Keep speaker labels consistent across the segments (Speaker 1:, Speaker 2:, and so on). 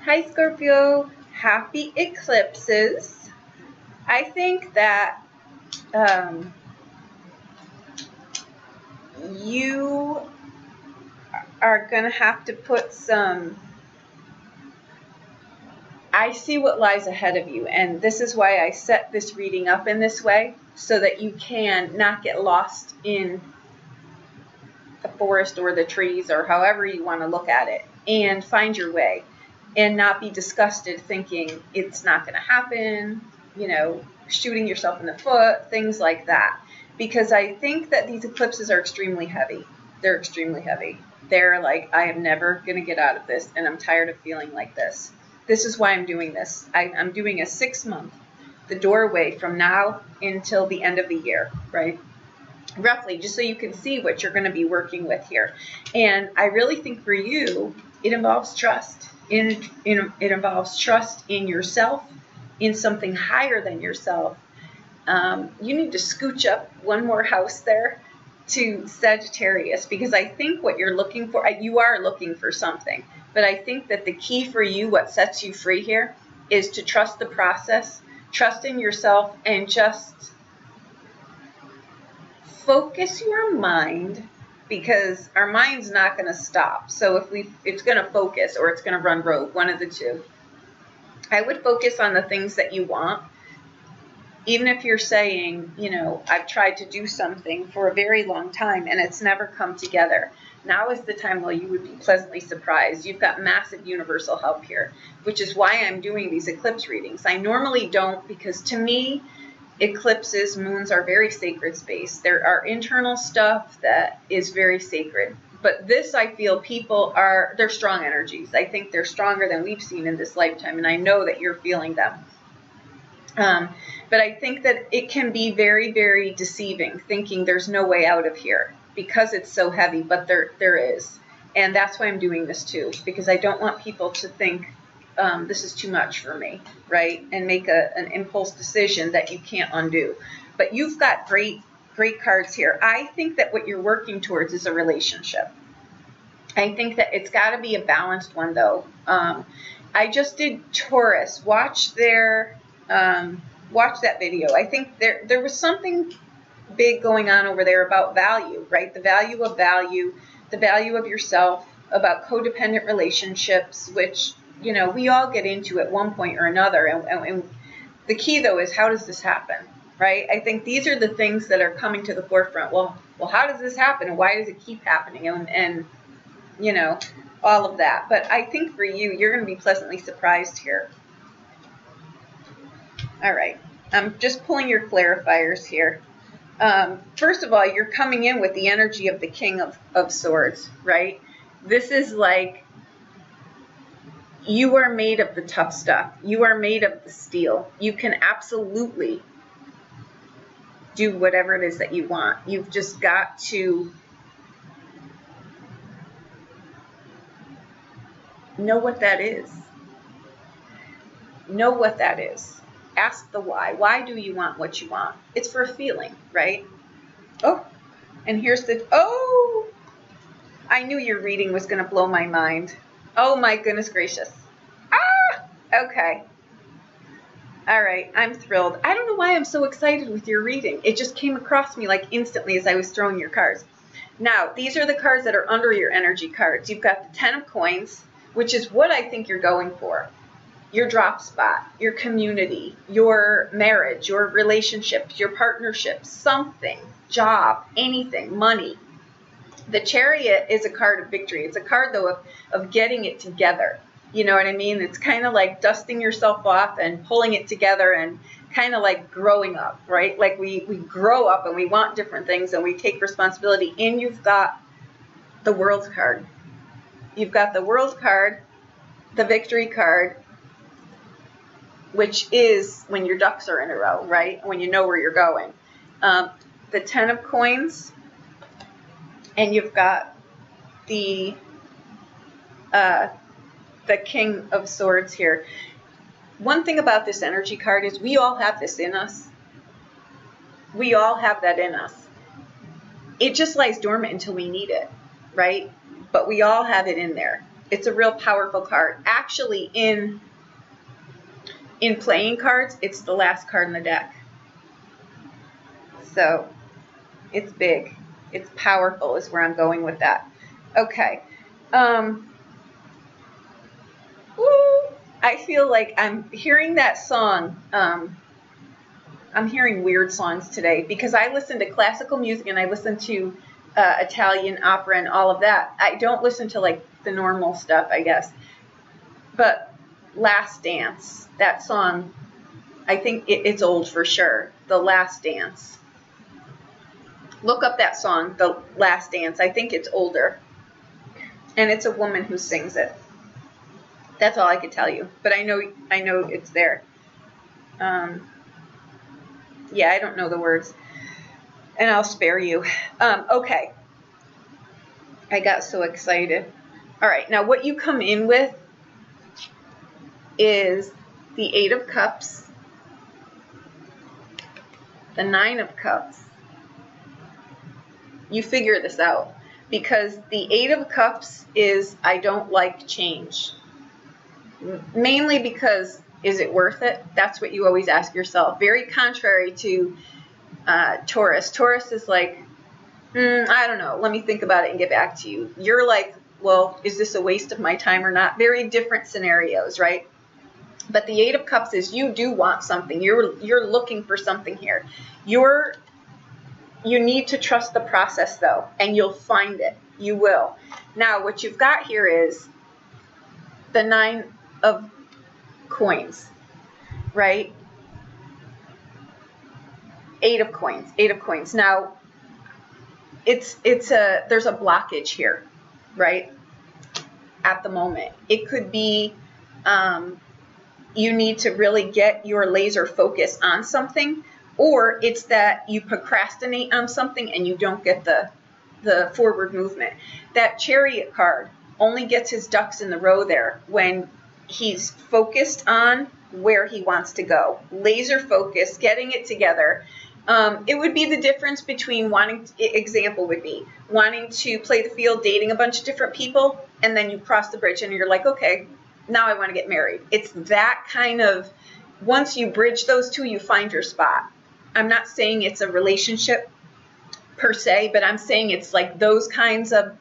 Speaker 1: Hi Scorpio, happy eclipses. I think that you are going to have to put some, I see what lies ahead of you, and this is why I set this reading up in this way, so that you can not get lost in the forest or the trees or however you want to look at it, and find your way and not be disgusted thinking it's not going to happen, you know, shooting yourself in the foot, things like that. Because I think that these eclipses are extremely heavy. They're extremely heavy. They're like, I am never going to get out of this, and I'm tired of feeling like this. This is why I'm doing this. I'm doing a 6-month, the doorway from now until the end of the year, right? Roughly, just so you can see what you're going to be working with here. And I really think for you, it involves trust. It involves trust in yourself, in something higher than yourself. You need to scooch up one more house there to Sagittarius, because I think what you're looking for, you are looking for something, but I think that the key for you, what sets you free here, is to trust the process, trust in yourself, and just focus your mind, because our mind's not going to stop. So it's going to focus or it's going to run rogue, one of the two. I would focus on the things that you want. Even if you're saying, you know, I've tried to do something for a very long time and it's never come together. Now is the time where you would be pleasantly surprised. You've got massive universal help here, which is why I'm doing these eclipse readings. I normally don't, because to me, eclipses, moons are very sacred space. There are internal stuff that is very sacred. But this, I feel people they're strong energies. I think they're stronger than we've seen in this lifetime, and I know that you're feeling them. But I think that it can be very, very deceiving, thinking there's no way out of here because it's so heavy, but there is. And that's why I'm doing this too, because I don't want people to think this is too much for me, right? And make an impulse decision that you can't undo. But you've got great cards here. I think that what you're working towards is a relationship. I think that it's got to be a balanced one, though. I just did Taurus. Watch that video. I think there was something big going on over there about value, right? The value of value, the value of yourself, about codependent relationships, which, you know, we all get into at one point or another. And the key, though, is how does this happen, right? I think these are the things that are coming to the forefront. Well, how does this happen? And why does it keep happening? And you know, all of that. But I think for you, you're going to be pleasantly surprised here. All right. I'm just pulling your clarifiers here. First of all, you're coming in with the energy of the King of Swords, right? This is like, you are made of the tough stuff. You are made of the steel. You can absolutely do whatever it is that you want. You've just got to know what that is. Know what that is. Ask the why. Why do you want what you want? It's for a feeling, right? Oh, and here's I knew your reading was going to blow my mind. Oh my goodness gracious. Okay. All right, I'm thrilled. I don't know why I'm so excited with your reading. It just came across me like instantly as I was throwing your cards. Now, these are the cards that are under your energy cards. You've got the 10 of coins, which is what I think you're going for. Your drop spot, your community, your marriage, your relationships, your partnerships, something, job, anything, money. The Chariot is a card of victory. It's a card, though, of getting it together. You know what I mean? It's kind of like dusting yourself off and pulling it together, and kind of like growing up, right? Like we grow up and we want different things and we take responsibility. And you've got the World card. You've got the World card, the Victory card, which is when your ducks are in a row, right? When you know where you're going. The 10 of coins, and you've got the King of Swords here. One thing about this energy card is we all have this in us. We all have that in us. It just lies dormant until we need it, right? But we all have it in there. It's a real powerful card. Actually, in playing cards, it's the last card in the deck. So it's big. It's powerful is where I'm going with that. Okay. I feel like I'm hearing that song. I'm hearing weird songs today because I listen to classical music and I listen to Italian opera and all of that. I don't listen to like the normal stuff, I guess. But Last Dance, that song, I think it's old for sure. The Last Dance. Look up that song, The Last Dance. I think it's older. And it's a woman who sings it. That's all I could tell you. But I know it's there. Yeah, I don't know the words. And I'll spare you. Okay. I got so excited. All right, now what you come in with is the 8 of Cups, the 9 of Cups. You figure this out because the 8 of Cups is I don't like change. Mainly because is it worth it? That's what you always ask yourself. Very contrary to Taurus. Taurus is like, I don't know. Let me think about it and get back to you. You're like, well, is this a waste of my time or not? Very different scenarios, right? But the 8 of Cups is you do want something. You're looking for something here. You need to trust the process, though, and you'll find it. You will. Now, what you've got here is the 9 of Coins, right? 8 of Coins. 8 of Coins. Now, there's a blockage here, right? At the moment, it could be you need to really get your laser focus on something, or it's that you procrastinate on something and you don't get the forward movement. That Chariot card only gets his ducks in the row there when he's focused on where he wants to go. Laser focus, getting it together. It would be the difference between example would be wanting to play the field, dating a bunch of different people, and then you cross the bridge and you're like, okay, now I want to get married. It's that kind of, once you bridge those two, you find your spot. I'm not saying it's a relationship per se, but I'm saying it's like those kinds of,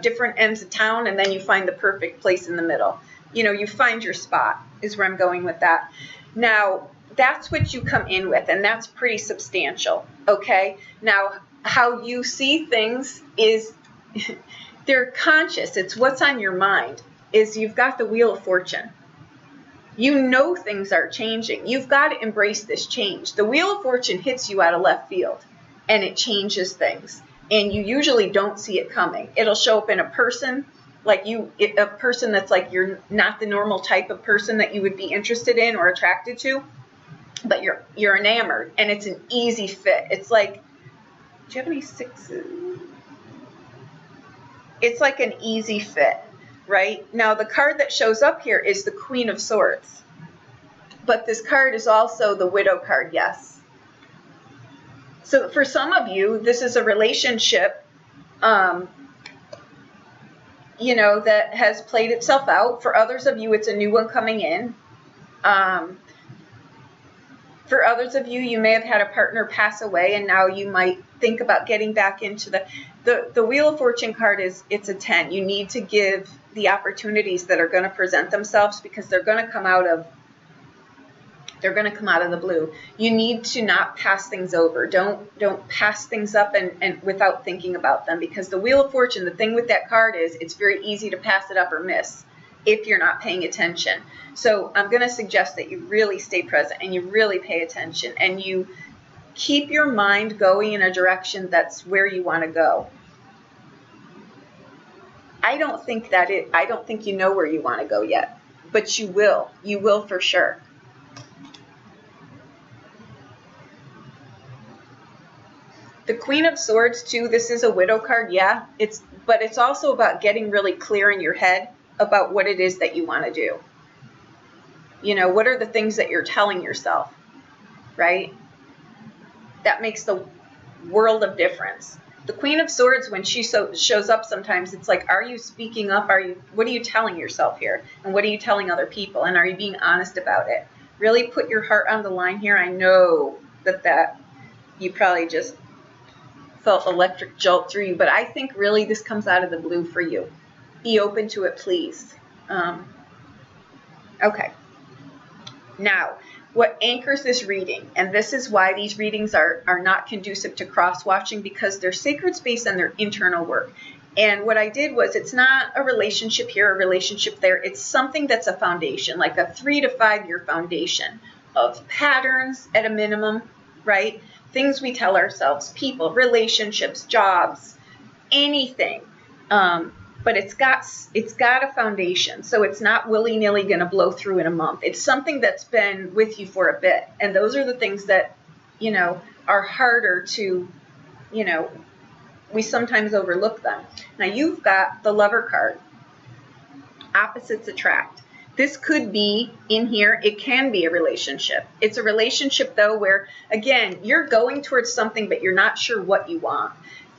Speaker 1: different ends of town, and then you find the perfect place in the middle. You find your spot is where I'm going with that. Now, that's what you come in with, and that's pretty substantial, okay? Now, how you see things is they're conscious. It's what's on your mind. Is you've got the Wheel of Fortune. You know things are changing. You've got to embrace this change. The Wheel of Fortune hits you out of left field, and it changes things, and you usually don't see it coming. It'll show up in a person, a person that's like you're not the normal type of person that you would be interested in or attracted to, but you're enamored, and it's an easy fit. It's like, do you have any 6s? It's like an easy fit, right? Now, the card that shows up here is the Queen of Swords, but this card is also the Widow card, yes. So for some of you, this is a relationship, that has played itself out. For others of you, it's a new one coming in. For others of you, you may have had a partner pass away, and now you might think about getting back into the Wheel of Fortune card it's a 10. You need to give the opportunities that are going to present themselves because they're going to come out of the blue. You need to not pass things over. Don't pass things up and without thinking about them, because the Wheel of Fortune, the thing with that card is it's very easy to pass it up or miss if you're not paying attention. So I'm going to suggest that you really stay present and you really pay attention and you keep your mind going in a direction that's where you want to go. I don't think you know where you want to go yet, but you will. You will for sure. The Queen of Swords, too, this is a Widow card, yeah. But it's also about getting really clear in your head about what it is that you want to do. What are the things that you're telling yourself, right? That makes the world of difference. The Queen of Swords, when she shows up sometimes, it's like, are you speaking up? What are you telling yourself here? And what are you telling other people? And are you being honest about it? Really put your heart on the line here. I know that you probably just felt electric jolt through you, but I think really this comes out of the blue for you. Be open to it, please. Okay. Now, what anchors this reading, and this is why these readings are not conducive to cross-watching, because they're sacred space and they're internal work. And what I did was, it's not a relationship here, a relationship there. It's something that's a foundation, like a 3 to 5 year foundation of patterns at a minimum, right? Things we tell ourselves, people, relationships, jobs, anything. But it's got a foundation, so it's not willy-nilly going to blow through in a month. It's something that's been with you for a bit, and those are the things that, you know, are harder to, you know, we sometimes overlook them. Now you've got the Lover card. Opposites attract. This could be in here. It can be a relationship. It's a relationship, though, where, again, you're going towards something, but you're not sure what you want.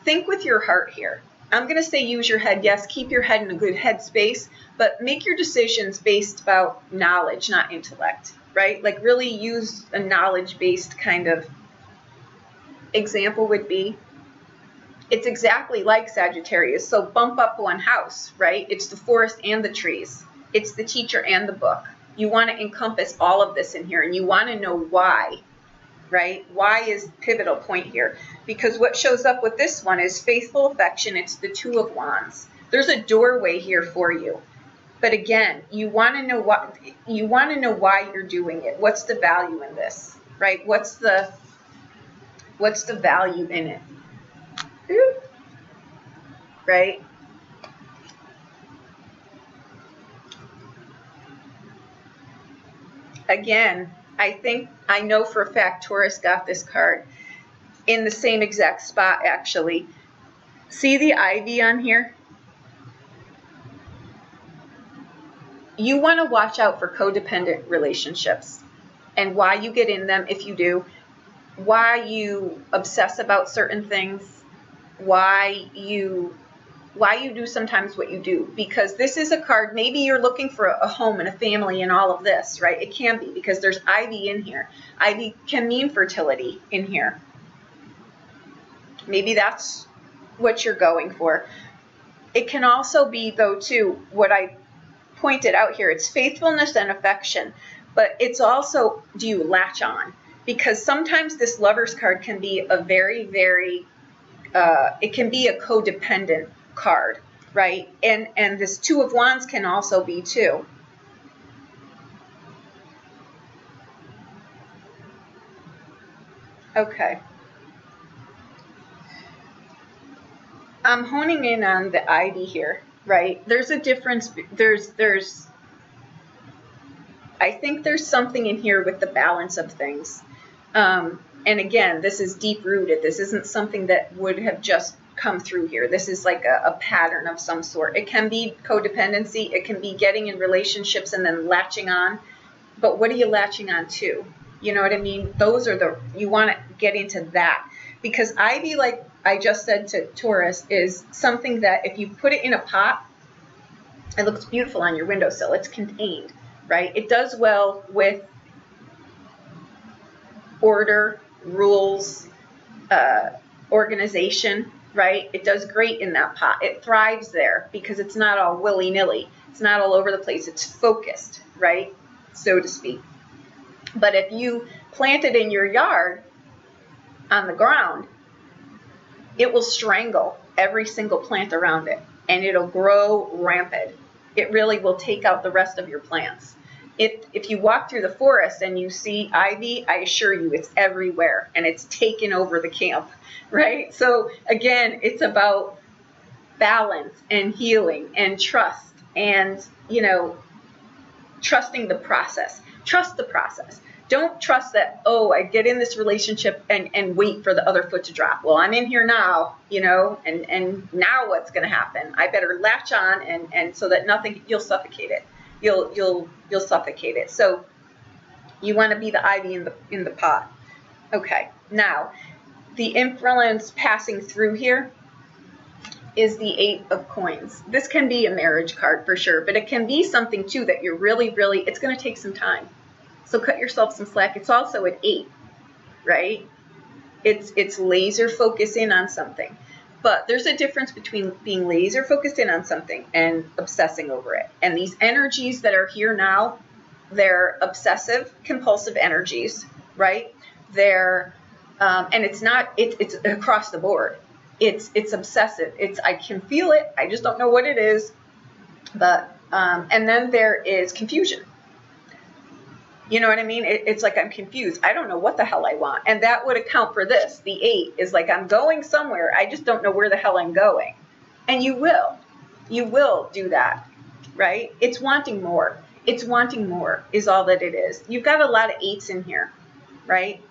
Speaker 1: Think with your heart here. I'm going to say use your head. Yes, keep your head in a good headspace, but make your decisions based about knowledge, not intellect, right? Like really use a knowledge-based kind of example would be, it's exactly like Sagittarius. So bump up one house, right? It's the forest and the trees. It's the teacher and the book. You want to encompass all of this in here, and you want to know why, right? Why is pivotal point here, because what shows up with this one is faithful affection. It's the Two of Wands. There's a doorway here for you, but again, you want to know what you want to know why you're doing it. What's the value in this, right? What's the value in it, right? Again, I know for a fact Taurus got this card in the same exact spot, actually. See the ivy on here? You want to watch out for codependent relationships and why you get in them, if you do, why you obsess about certain things, why you do sometimes what you do, because this is a card, maybe you're looking for a home and a family and all of this, right? It can be, because there's ivy in here. Ivy can mean fertility in here. Maybe that's what you're going for. It can also be, though, too, what I pointed out here, it's faithfulness and affection, but it's also, do you latch on? Because sometimes this Lover's card can be a very, very, it can be a codependent card, right? And this Two of Wands can also be too. Okay. I'm honing in on the ivy here, right? There's a difference. I think there's something in here with the balance of things. And again, this is deep rooted. This isn't something that would have just come through here. This is like a pattern of some sort. It can be codependency. It can be getting in relationships and then latching on. But what are you latching on to? You know what I mean? Those are you want to get into that. Because ivy, like I just said to Taurus, is something that if you put it in a pot, it looks beautiful on your windowsill. It's contained, right? It does well with order, rules, organization, right? It does great in that pot. It thrives there because it's not all willy-nilly. It's not all over the place. It's focused, right? So to speak. But if you plant it in your yard on the ground, it will strangle every single plant around it, and it'll grow rampant. It really will take out the rest of your plants. If you walk through the forest and you see ivy, I assure you it's everywhere, and it's taken over the camp, right? So again, it's about balance and healing and trust and, you know, trusting the process. Trust the process. Don't trust that, oh, I get in this relationship and wait for the other foot to drop. Well, I'm in here now, you know, and now what's going to happen? I better latch on and so that nothing, you'll suffocate it. You'll suffocate it. So you want to be the ivy in the pot. Okay. Now, the influence passing through here, is the 8 of coins. This can be a marriage card for sure, but it can be something too that you're really, it's going to take some time. So cut yourself some slack. It's also an 8, right? It's laser focus in on something. But there's a difference between being laser focused in on something and obsessing over it. And these energies that are here now, they're obsessive, compulsive energies, right? They're, and it's not, it's across the board. It's obsessive. I can feel it. I just don't know what it is. But, and then there is confusion. You know what I mean? It's like I'm confused. I don't know what the hell I want. And that would account for this. The 8 is like I'm going somewhere. I just don't know where the hell I'm going. And you will. You will do that, right? It's wanting more. It's wanting more is all that it is. You've got a lot of 8s in here, right?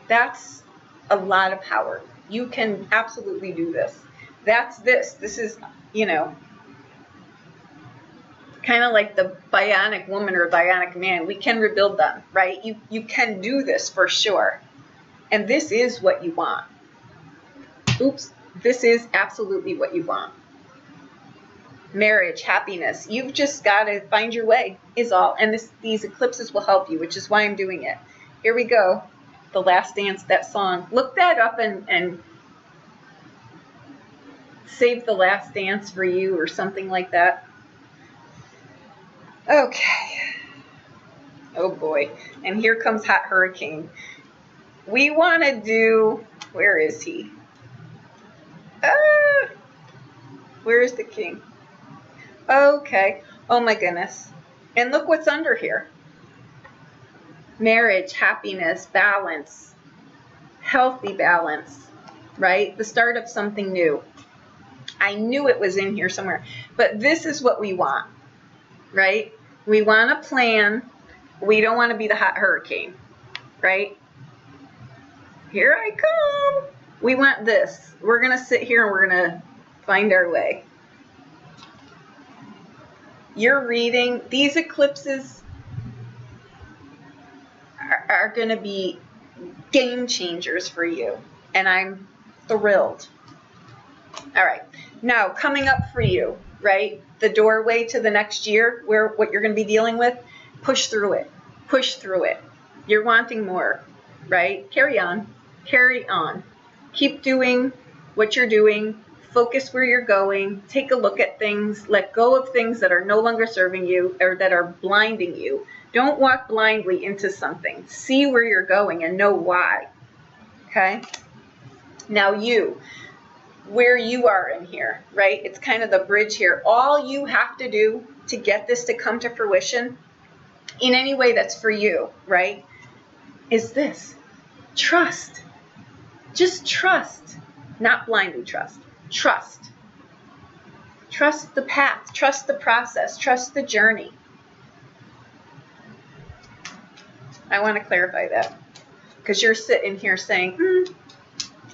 Speaker 1: That's a lot of power. You can absolutely do this. That's this. This is, you know, kind of like the bionic woman or bionic man. We can rebuild them, right? You can do this for sure. And this is what you want. Oops. This is absolutely what you want. Marriage, happiness. You've just got to find your way is all. And these eclipses will help you, which is why I'm doing it. Here we go. The Last Dance, that song. Look that up and save The Last Dance for you or something like that. Okay. Oh boy. And here comes Hot Hurricane. We want to do, where is he? Where is the king? Okay. Oh my goodness. And look what's under here. Marriage, happiness, balance, healthy balance, right? The start of something new. I knew it was in here somewhere. But this is what we want, right? We want a plan. We don't want to be the hot hurricane, right? Here I come. We want this. We're going to sit here and we're going to find our way. You're reading. These eclipses are going to be game changers for you. And I'm thrilled. All right. Now, coming up for you, right? The doorway to the next year, what you're going to be dealing with, push through it. Push through it. You're wanting more, right? Carry on. Carry on. Keep doing what you're doing. Focus where you're going. Take a look at things. Let go of things that are no longer serving you or that are blinding you. Don't walk blindly into something. See where you're going and know why. Okay? Now where you are in here, right? It's kind of the bridge here. All you have to do to get this to come to fruition in any way that's for you, right, is this. Trust. Just trust. Not blindly trust. Trust. Trust the path. Trust the process. Trust the journey. I want to clarify that because you're sitting here saying,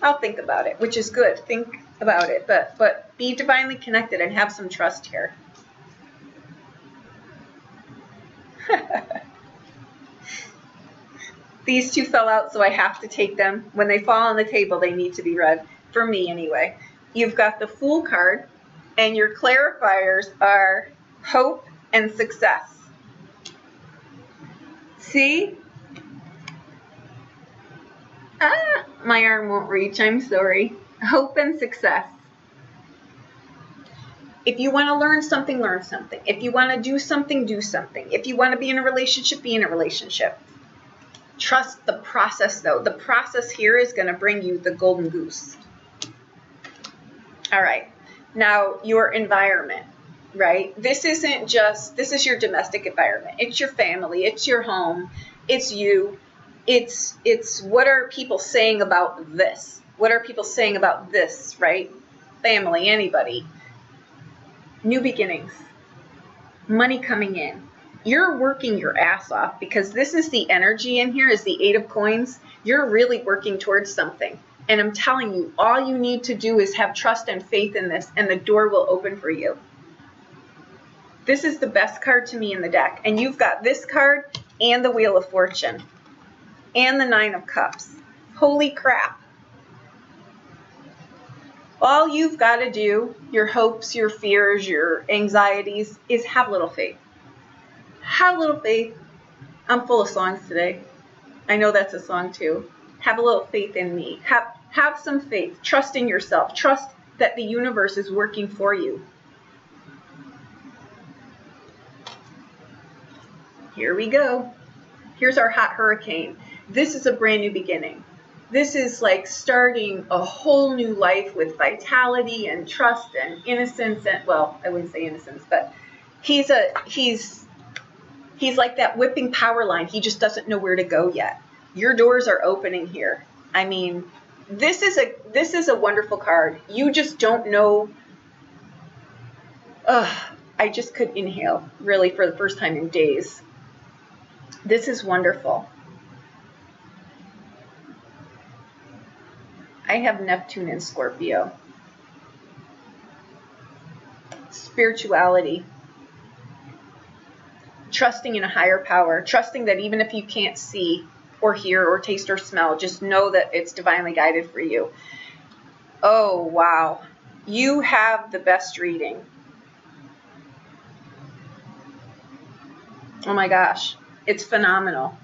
Speaker 1: I'll think about it, which is good. Think about it, but be divinely connected and have some trust here. These two fell out, so I have to take them. When they fall on the table, they need to be read. For me, anyway. You've got the Fool card, and your clarifiers are hope and success. See? My arm won't reach. I'm sorry. Hope and success. If you want to learn something, learn something. If you want to do something, do something. If you want to be in a relationship, be in a relationship. Trust the process, though. The process here is going to bring you the golden goose. All right. Now, your environment, right? This is your domestic environment. It's your family. It's your home. It's you. It's what are people saying about this? What are people saying about this, right? Family, anybody. New beginnings. Money coming in. You're working your ass off because this is the energy in here is the 8 of coins. You're really working towards something. And I'm telling you, all you need to do is have trust and faith in this, and the door will open for you. This is the best card to me in the deck. And you've got this card and the Wheel of Fortune and the 9 of Cups. Holy crap. All you've got to do, your hopes, your fears, your anxieties, is have a little faith. Have a little faith. I'm full of songs today. I know that's a song too. Have a little faith in me. Have some faith. Trust in yourself. Trust that the universe is working for you. Here we go. Here's our hot hurricane. This is a brand new beginning. This is like starting a whole new life with vitality and trust and innocence. And, well, I wouldn't say innocence, but he's like that whipping power line. He just doesn't know where to go yet. Your doors are opening here. I mean, this is a wonderful card. You just don't know. I just could inhale, really, for the first time in days. This is wonderful. I have Neptune in Scorpio. Spirituality. Trusting in a higher power. Trusting that even if you can't see or hear or taste or smell, just know that it's divinely guided for you. Oh, wow. You have the best reading. Oh my gosh. It's phenomenal.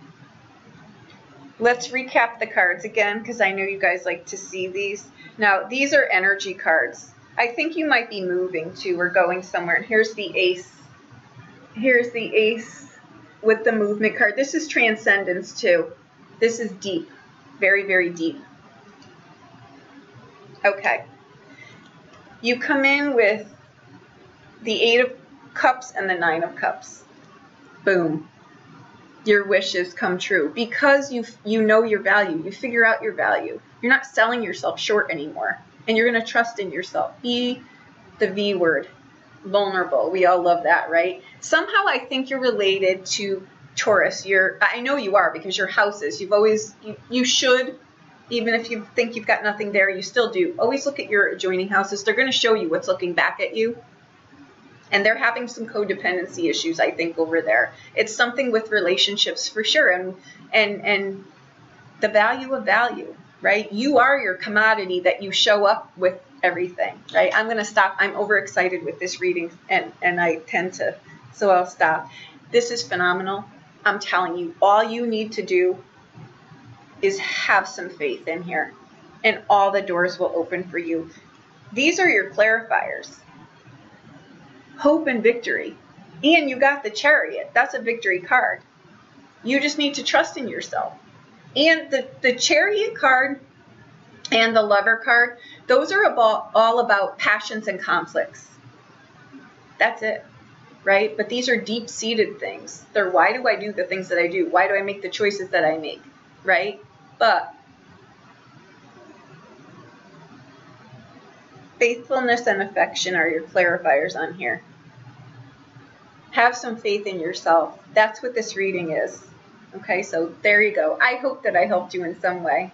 Speaker 1: Let's recap the cards again, because I know you guys like to see these. Now, these are energy cards. I think you might be moving to or going somewhere. And here's the ace. Here's the ace with the movement card. This is transcendence too. This is deep. Very, very deep. Okay. You come in with the 8 of Cups and the 9 of Cups. Boom. Your wishes come true because you know your value. You figure out your value. You're not selling yourself short anymore. And you're going to trust in yourself. Be the V word. Vulnerable. We all love that, right? Somehow I think you're related to Taurus. I know you are, because your houses, you should, even if you think you've got nothing there, you still do. Always look at your adjoining houses. They're going to show you what's looking back at you. And they're having some codependency issues, I think, over there. It's something with relationships for sure. And the value of value, right? You are your commodity that you show up with everything, right? I'm going to stop. I'm overexcited with this reading, and I tend to, so I'll stop. This is phenomenal. I'm telling you, all you need to do is have some faith in here, and all the doors will open for you. These are your clarifiers. Hope and victory. And you got the Chariot. That's a victory card. You just need to trust in yourself. And the Chariot card and the Lover card, those are all about passions and conflicts. That's it, right? But these are deep-seated things. They're, why do I do the things that I do? Why do I make the choices that I make, right? But faithfulness and affection are your clarifiers on here. Have some faith in yourself. That's what this reading is. Okay, so there you go. I hope that I helped you in some way.